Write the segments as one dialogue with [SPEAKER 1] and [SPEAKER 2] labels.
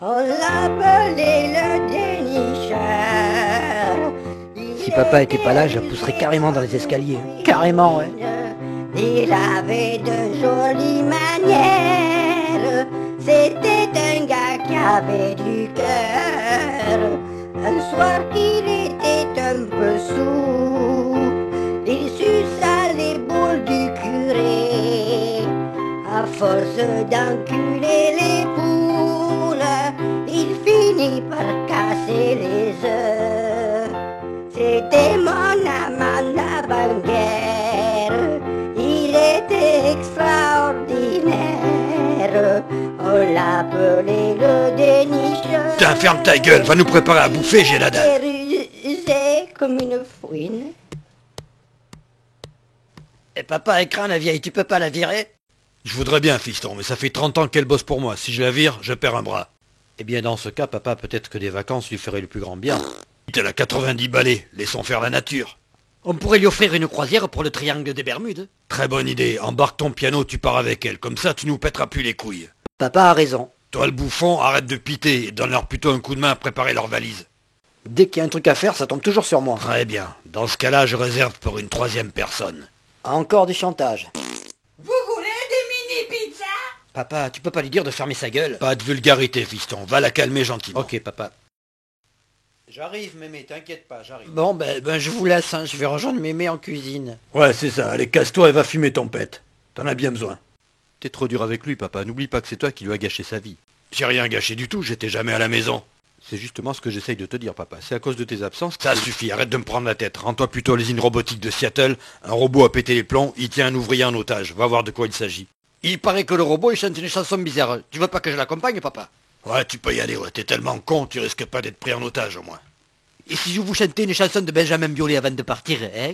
[SPEAKER 1] On l'appelait le dénicheur.
[SPEAKER 2] Si papa était pas là, je la pousserais carrément dans les escaliers. Carrément, ouais.
[SPEAKER 1] Il avait de jolies manières. C'était un gars qui avait du cœur. Un soir qu'il était un peu sourd, il suça les boules du curé. À force d'enculer les poules, il finit par casser les œufs. C'était mon amant d'avant-guerre, il était extraordinaire. On l'appelait le dénicheur.
[SPEAKER 3] Putain, ferme ta gueule, va nous préparer à bouffer, j'ai la dalle.
[SPEAKER 1] Rusé comme une fouine.
[SPEAKER 2] Et papa écran la vieille, tu peux pas la virer?
[SPEAKER 3] Je voudrais bien, fiston, mais ça fait 30 ans qu'elle bosse pour moi. Si je la vire, je perds un bras.
[SPEAKER 2] Eh bien dans ce cas, papa, peut-être que des vacances lui feraient le plus grand bien.
[SPEAKER 3] Elle a 90 balais, laissons faire la nature.
[SPEAKER 2] On pourrait lui offrir une croisière pour le triangle des Bermudes.
[SPEAKER 3] Très bonne idée, embarque ton piano, tu pars avec elle, comme ça tu nous pèteras plus les couilles.
[SPEAKER 2] Papa a raison.
[SPEAKER 3] Toi le bouffon, arrête de piter et donne-leur plutôt un coup de main à préparer leur valise.
[SPEAKER 2] Dès qu'il y a un truc à faire, ça tombe toujours sur moi.
[SPEAKER 3] Très bien, dans ce cas-là, je réserve pour une troisième personne.
[SPEAKER 2] Encore du chantage.
[SPEAKER 1] Vous voulez des mini-pizzas?
[SPEAKER 2] Papa, tu peux pas lui dire de fermer sa gueule?
[SPEAKER 3] Pas de vulgarité, fiston, va la calmer gentiment.
[SPEAKER 2] Ok, papa.
[SPEAKER 4] J'arrive, mémé, t'inquiète pas, j'arrive.
[SPEAKER 2] Bon, ben je vous laisse, hein. Je vais rejoindre mémé en cuisine.
[SPEAKER 3] Ouais, c'est ça, allez, casse-toi et va fumer ton pet. T'en as bien besoin.
[SPEAKER 4] T'es trop dur avec lui, papa. N'oublie pas que c'est toi qui lui as gâché sa vie.
[SPEAKER 3] J'ai rien gâché du tout, j'étais jamais à la maison.
[SPEAKER 4] C'est justement ce que j'essaye de te dire, papa. C'est à cause de tes absences que...
[SPEAKER 3] Ça suffit, arrête de me prendre la tête. Rends-toi plutôt à l'usine robotique de Seattle. Un robot a pété les plombs, il tient un ouvrier en otage. Va voir de quoi il s'agit.
[SPEAKER 2] Il paraît que le robot, il chante une chanson bizarre. Tu veux pas que je l'accompagne, papa?
[SPEAKER 3] Ouais, tu peux y aller, ouais. T'es tellement con, tu risques pas d'être pris en otage, au moins.
[SPEAKER 2] Et si je vous chantais une chanson de Benjamin Biolay avant de partir, hein?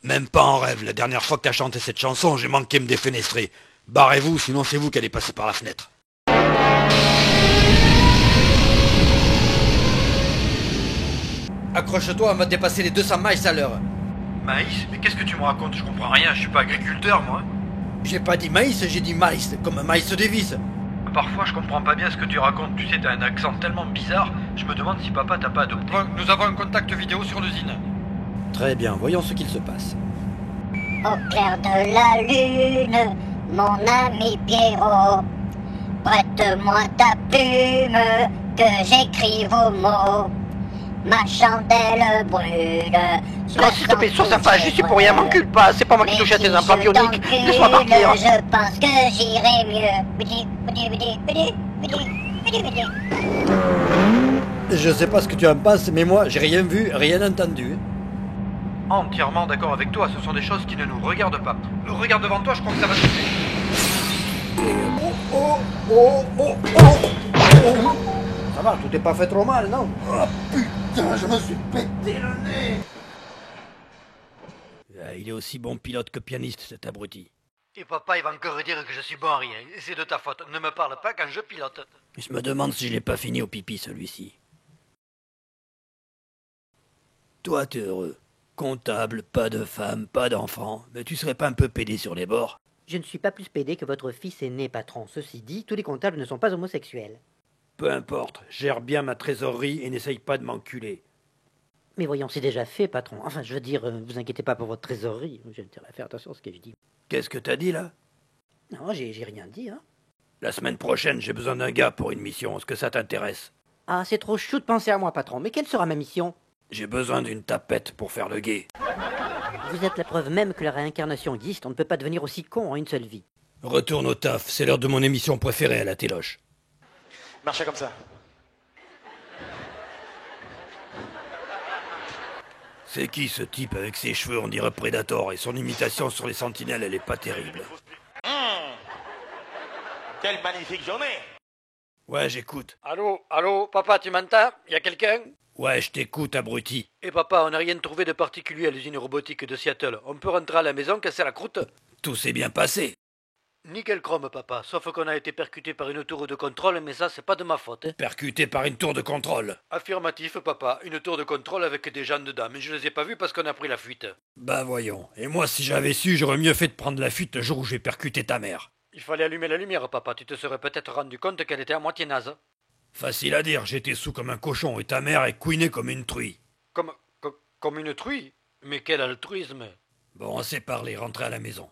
[SPEAKER 3] Même pas en rêve. La dernière fois que t'as chanté cette chanson, j'ai manqué me défenestrer. Barrez-vous, sinon c'est vous qui allez passer par la fenêtre.
[SPEAKER 2] Accroche-toi, on va dépasser les 200 miles à l'heure.
[SPEAKER 4] Maïs? Mais qu'est-ce que tu me racontes? Je comprends rien, je suis pas agriculteur, moi.
[SPEAKER 2] J'ai pas dit maïs, j'ai dit maïs, comme Miles Davis.
[SPEAKER 4] Parfois, je comprends pas bien ce que tu racontes. Tu sais, t'as un accent tellement bizarre, je me demande si papa t'a pas adopté. Nous avons un contact vidéo sur l'usine.
[SPEAKER 2] Très bien, voyons ce qu'il se passe.
[SPEAKER 1] Au clair de la lune, mon ami Pierrot, prête-moi ta plume, que j'écrive vos mots. Ma chandelle brûle.
[SPEAKER 2] S'il te plaît, sois sympa, j'y suis pour rien, m'encule pas, c'est pas moi qui touche à tes implants bioniques. Laisse-moi partir.
[SPEAKER 1] Je pense que j'irai mieux. Bidi, bidi, bidi, bidi, bidi, bidi, bidi.
[SPEAKER 2] Je sais pas ce que tu en penses, mais moi, j'ai rien vu, rien entendu.
[SPEAKER 4] Entièrement d'accord avec toi, ce sont des choses qui ne nous regardent pas. Regarde devant toi, je crois que ça va se faire.
[SPEAKER 2] Ça va, tout est pas fait trop mal, non?
[SPEAKER 5] Putain, je me suis pété le nez.
[SPEAKER 3] Il est aussi bon pilote que pianiste, cet abruti.
[SPEAKER 2] Et papa, il va encore dire que je suis bon à rien. C'est de ta faute, ne me parle pas quand je pilote.
[SPEAKER 3] Je me demande si je l'ai pas fini au pipi, celui-ci. Toi, t'es heureux. Comptable, pas de femme, pas d'enfant. Mais tu serais pas un peu pédé sur les bords?
[SPEAKER 6] Je ne suis pas plus pédé que votre fils aîné, patron. Ceci dit, tous les comptables ne sont pas homosexuels.
[SPEAKER 3] Peu importe, gère bien ma trésorerie et n'essaye pas de m'enculer.
[SPEAKER 6] Mais voyons, c'est déjà fait, patron. Enfin, je veux dire, vous inquiétez pas pour votre trésorerie. J'ai intérêt à faire attention à ce que je dis.
[SPEAKER 3] Qu'est-ce que t'as dit, là?
[SPEAKER 6] Non, j'ai rien dit, hein.
[SPEAKER 3] La semaine prochaine, j'ai besoin d'un gars pour une mission. Est-ce que ça t'intéresse?
[SPEAKER 6] Ah, c'est trop chou de penser à moi, patron. Mais quelle sera ma mission?
[SPEAKER 3] J'ai besoin d'une tapette pour faire le guet.
[SPEAKER 6] Vous êtes la preuve même que la réincarnation existe. On ne peut pas devenir aussi con en une seule vie.
[SPEAKER 3] Retourne au taf, c'est l'heure de mon émission préférée à la téloche.
[SPEAKER 5] Marchez comme ça.
[SPEAKER 3] C'est qui ce type avec ses cheveux, on dirait Predator, et son imitation sur les sentinelles, elle est pas terrible.
[SPEAKER 5] Quelle magnifique journée.
[SPEAKER 3] Ouais, j'écoute.
[SPEAKER 2] Allô, papa, tu m'entends? Y a quelqu'un?
[SPEAKER 3] Ouais, je t'écoute, abruti.
[SPEAKER 2] Et papa, on n'a rien trouvé de particulier à l'usine robotique de Seattle. On peut rentrer à la maison, casser la croûte?
[SPEAKER 3] Tout s'est bien passé.
[SPEAKER 2] Nickel chrome, papa. Sauf qu'on a été percuté par une tour de contrôle, mais ça, c'est pas de ma faute.
[SPEAKER 3] Percuté par une tour de contrôle.
[SPEAKER 2] Affirmatif, papa. Une tour de contrôle avec des gens dedans, mais je les ai pas vus parce qu'on a pris la fuite.
[SPEAKER 3] Bah voyons. Et moi, si j'avais su, j'aurais mieux fait de prendre la fuite le jour où j'ai percuté ta mère.
[SPEAKER 2] Il fallait allumer la lumière, papa. Tu te serais peut-être rendu compte qu'elle était à moitié naze.
[SPEAKER 3] Facile à dire, j'étais sous comme un cochon et ta mère est couinée comme une truie.
[SPEAKER 2] Comme une truie? Mais quel altruisme!
[SPEAKER 3] Bon, assez parlé, rentrez à la maison.